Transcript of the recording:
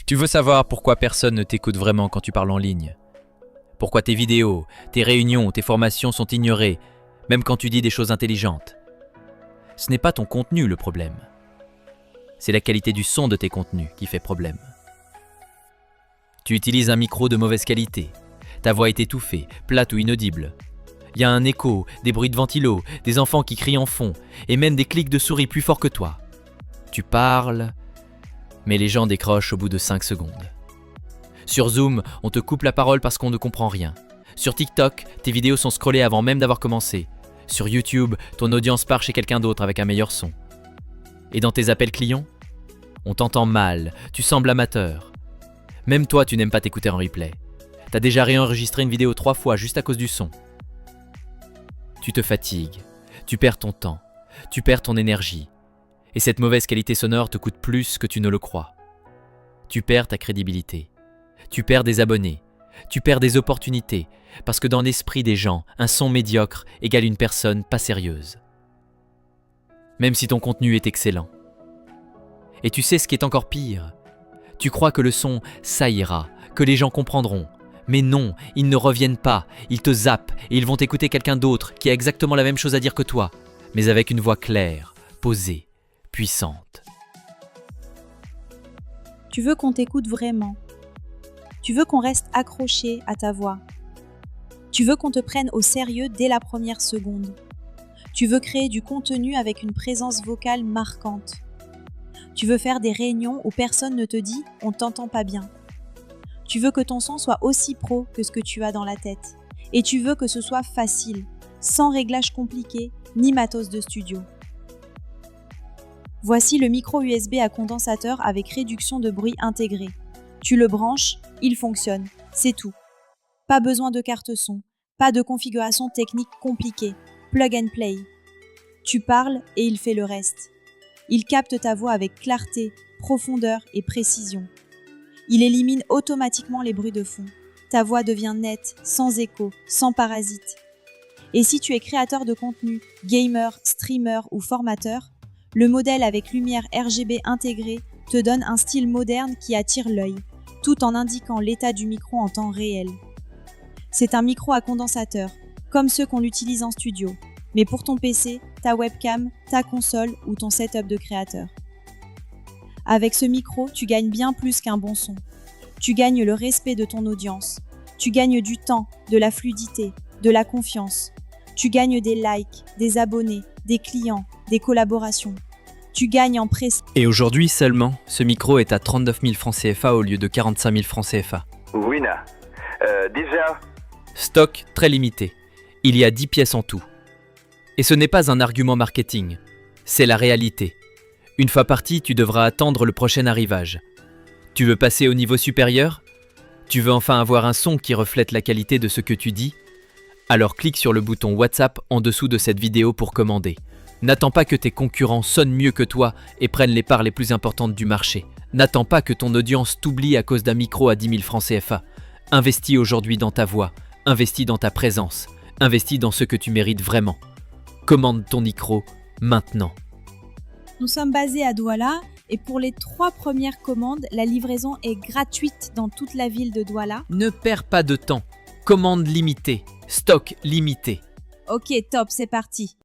Tu veux savoir pourquoi personne ne t'écoute vraiment quand tu parles en ligne? Pourquoi tes vidéos, tes réunions, tes formations sont ignorées, même quand tu dis des choses intelligentes? Ce n'est pas ton contenu le problème. C'est la qualité du son de tes contenus qui fait problème. Tu utilises un micro de mauvaise qualité. Ta voix est étouffée, plate ou inaudible. Il y a un écho, des bruits de ventilo, des enfants qui crient en fond, et même des clics de souris plus forts que toi. Tu parles, mais les gens décrochent au bout de 5 secondes. Sur Zoom, on te coupe la parole parce qu'on ne comprend rien. Sur TikTok, tes vidéos sont scrollées avant même d'avoir commencé. Sur YouTube, ton audience part chez quelqu'un d'autre avec un meilleur son. Et dans tes appels clients, on t'entend mal, tu sembles amateur. Même toi, tu n'aimes pas t'écouter en replay. T'as déjà réenregistré une vidéo 3 fois juste à cause du son. Tu te fatigues, tu perds ton temps, tu perds ton énergie. Et cette mauvaise qualité sonore te coûte plus que tu ne le crois. Tu perds ta crédibilité. Tu perds des abonnés. Tu perds des opportunités. Parce que dans l'esprit des gens, un son médiocre égale une personne pas sérieuse. Même si ton contenu est excellent. Et tu sais ce qui est encore pire? Tu crois que le son, ça ira, que les gens comprendront. Mais non, ils ne reviennent pas, ils te zappent et ils vont écouter quelqu'un d'autre qui a exactement la même chose à dire que toi, mais avec une voix claire, posée, puissante. Tu veux qu'on t'écoute vraiment. Tu veux qu'on reste accroché à ta voix. Tu veux qu'on te prenne au sérieux dès la première seconde. Tu veux créer du contenu avec une présence vocale marquante. Tu veux faire des réunions où personne ne te dit « on t'entend pas bien ». Tu veux que ton son soit aussi pro que ce que tu as dans la tête. Et tu veux que ce soit facile, sans réglage compliqué ni matos de studio. Voici le micro USB à condensateur avec réduction de bruit intégrée. Tu le branches, il fonctionne, c'est tout. Pas besoin de carte son, pas de configuration technique compliquée, plug and play. Tu parles et il fait le reste. Il capte ta voix avec clarté, profondeur et précision. Il élimine automatiquement les bruits de fond. Ta voix devient nette, sans écho, sans parasite. Et si tu es créateur de contenu, gamer, streamer ou formateur, le modèle avec lumière RGB intégrée te donne un style moderne qui attire l'œil, tout en indiquant l'état du micro en temps réel. C'est un micro à condensateur, comme ceux qu'on utilise en studio, mais pour ton PC, ta webcam, ta console ou ton setup de créateur. Avec ce micro, tu gagnes bien plus qu'un bon son. Tu gagnes le respect de ton audience. Tu gagnes du temps, de la fluidité, de la confiance. Tu gagnes des likes, des abonnés, des clients, des collaborations. Tu gagnes en prestige. Et aujourd'hui seulement, ce micro est à 39 000 francs CFA au lieu de 45 000 francs CFA. Oui, déjà. Stock très limité. Il y a 10 pièces en tout. Et ce n'est pas un argument marketing, c'est la réalité. Une fois parti, tu devras attendre le prochain arrivage. Tu veux passer au niveau supérieur? Tu veux enfin avoir un son qui reflète la qualité de ce que tu dis? Alors clique sur le bouton WhatsApp en dessous de cette vidéo pour commander. N'attends pas que tes concurrents sonnent mieux que toi et prennent les parts les plus importantes du marché. N'attends pas que ton audience t'oublie à cause d'un micro à 10 000 francs CFA. Investis aujourd'hui dans ta voix, investis dans ta présence, investis dans ce que tu mérites vraiment. Commande ton micro maintenant. Nous sommes basés à Douala et pour les 3 premières commandes, la livraison est gratuite dans toute la ville de Douala. Ne perds pas de temps. Commande limitée, stock limité. Ok, top, c'est parti.